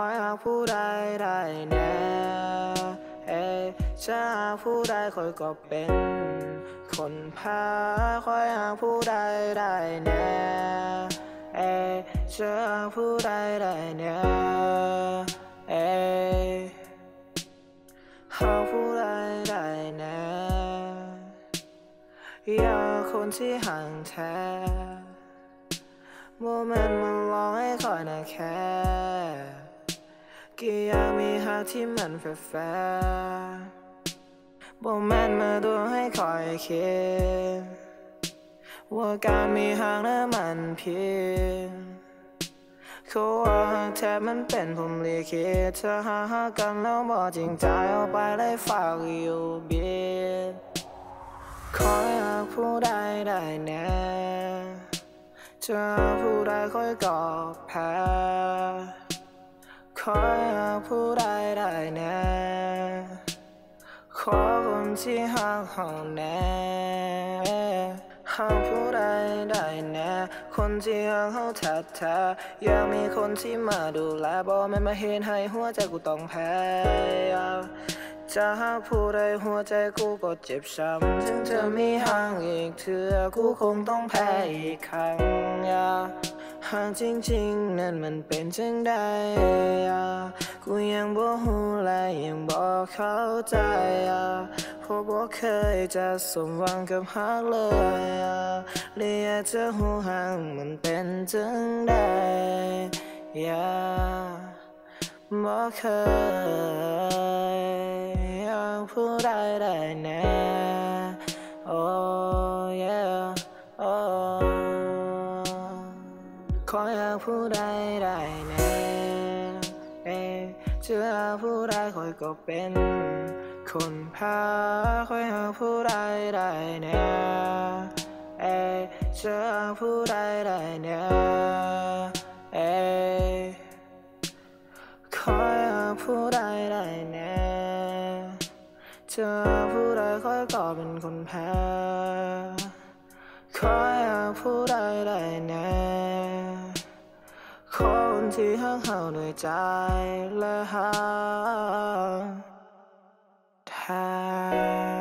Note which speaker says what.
Speaker 1: อยหากผู้ใดได้แน่จะหากผู้ใดคอยก็เป็นคนพาคอยหากผู้ใดได้แน่จะหากผู้ใดได้แน่หากผู้ใดได้แน่อยากคนที่ห่างแท้โมเมนต์มันลองให้คอยนะแค่ก็อยากมีหากที่มันแฟร์โมเมนต์มาดูให้คอยคิดว่าการมีหากนั้นมันเพียงเขาว่าหากแท้มันเป็นผมลิขิตเธอหากันแล้วบอกจริงใจเอาไปเลยฝากอยู่เบียดขอหากผู้ใดได้แน่จะผู้ใดคอยกอบแพ้ขอหากผู้ใดได้แน่ขอคนที่หักเขาแน่หากผู้ใดได้แน่คนที่หักเขาแท้ๆอยากมีคนที่มาดูแลบ่แม่นมาเห็นให้หัวใจกูต้องแพ้จะหากผู้ใดหัวใจกูก็เจ็บช้ำถึงจะมีห่างอีกเถื่อกูคงต้องแพ้อีกครั้งหากจริงๆนั้นมันเป็นจังใดกูยังบ่ฮู้และยังบ่เข้าใจเพราะบ่เคยจะสมหวังกับฮักเลยเลยอยากจะฮู้หากมันเป็นจังใดบ่เคยอยากผู้ใดได้แน่ขออยากผู้ใดได้แน่จะหากผู้ใดคอยก็เป็นคนพาขออยากผู้ใดได้แน่จะหากผู้ใดได้แน่ขออยากผู้ใดได้แน่จะหากผู้ใดคอยก็เป็นคนแพ้ขออยากผู้ใดได้แน่คนที่หักเขาด้วยใจและหักแท้